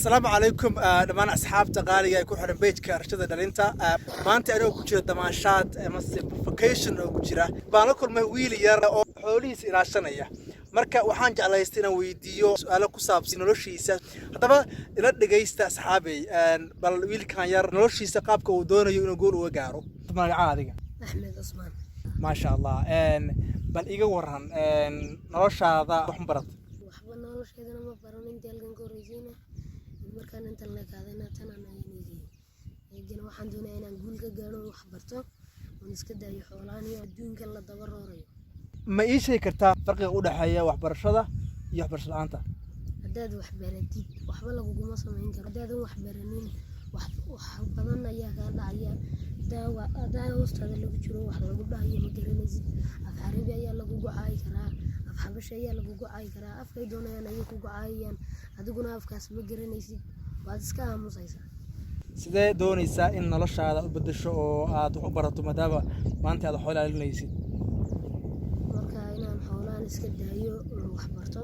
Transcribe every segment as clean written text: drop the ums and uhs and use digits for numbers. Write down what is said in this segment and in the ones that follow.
السلام عليكم دمان أصحاب قالي يكون حنا بيت كرشة دلينتا ما أنت أنا وكجرا دماشات مثل فوكيشن وكجرا بانكل مهويل يرى أو حوليس إلى الشنية marka waxaan jeclaystay inaan weydiiyo su'aalo ku saabsan noloshiisa hadaba ila dhageysta asxaabay bal wiilkan yar noloshiisa qaabka uu doonayo inuu gool uga gaaro magaca adiga Ahmed Usman ma sha Allah bal iga waran noloshaada wax barat waxba nolosheedana ma baran inta halkan ka horreysayna markaan inta la kaadayna tan aan ayeen waxaan doonayaa inaan guul ka gaaro wax barto oo iska daayo xoolaan iyo adduunka la daba roorayo ma ii sheegi kartaa farqiga u dhaxeeya waxbarashada iyo waxbarasho la'aanta haddaad wax baratid waxba laguguma samayn karo haddaadan wax baranin wax badan ayaa kaa dhacaya hadaa hoostaada lagu jiro wax lagu dhahayo ma garanaysid af carabi ayaa lagu gocaay karaa af xabashi ayaa lagu gocaay karaa afkay doonayaan ayay ku gocaayaan adiguna afkaas ma garanaysid waad iska aamusaysaa sidee doonaysaa in noloshaada u beddesho oo aad wax u barato maadaama maanta aad xoolo ilaalinaysid iska daayo wax barto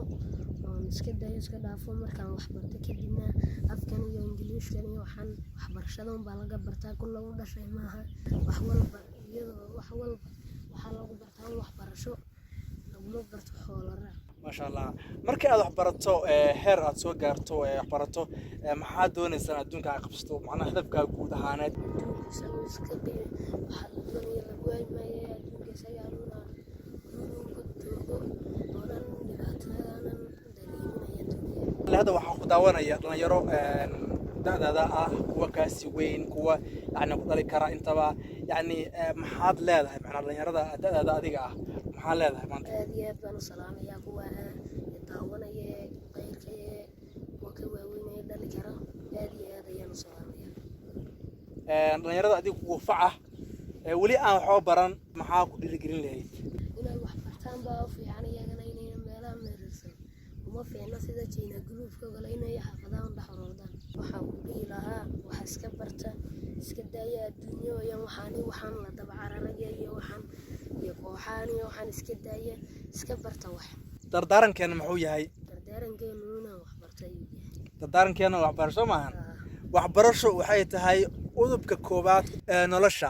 oo iska daayo iska dhaafo markaan wax barto kadibna afkan iyo ingiriiskan iyo waxaan waxbarashadan baa laga bartaa kullu u dhashay maaha wax walba waxa lagu bartaa wax barasho lagu barto xoolaha ma sha Allah markii aad wax barato heer aad soo gaarto wax barato maxaa doonaysaa adduunka aad qabsato macnaha hadafka guud ahaaneed iska daayo waxa doonaya lagu haymayo adduunka sayaaluna هذا waxaa ku daawanaya dhalinyaro da'dada ah kuwa kaasi weyn kuwa yani ku dhali kara intaba yani maxaad leedahay macna dhalinyarada da'dada adiga ah maxaa leedahay maanta aad iyo aad baan u salaamayaa kuwa daawanaya qayrka kuwa ka waaweyn dhali kara aad iyo aad ayaan u salaamayaa dhalinyarada adiga kuwa faca wali aan waxba baran maxaa ku dhiirigelin lahayd inay wax bartaan baa u fiican iyagana inay meelaha meeraysan uma fiicna sida China groupka kale inay xafadaan dhaxroodaan waxaan ku dhihi lahaa wax iska barta iska daaya adduunyo iyo waxaan la daba cararaya iyo kooxaan iyo waxaan iska daaya iska barta wax dardaarankeena muxuu yahay dardaarankeena wax bartay dardaarankeena wax barasho maahan waxbarasho waxay tahay udubka koobaad ee nolosha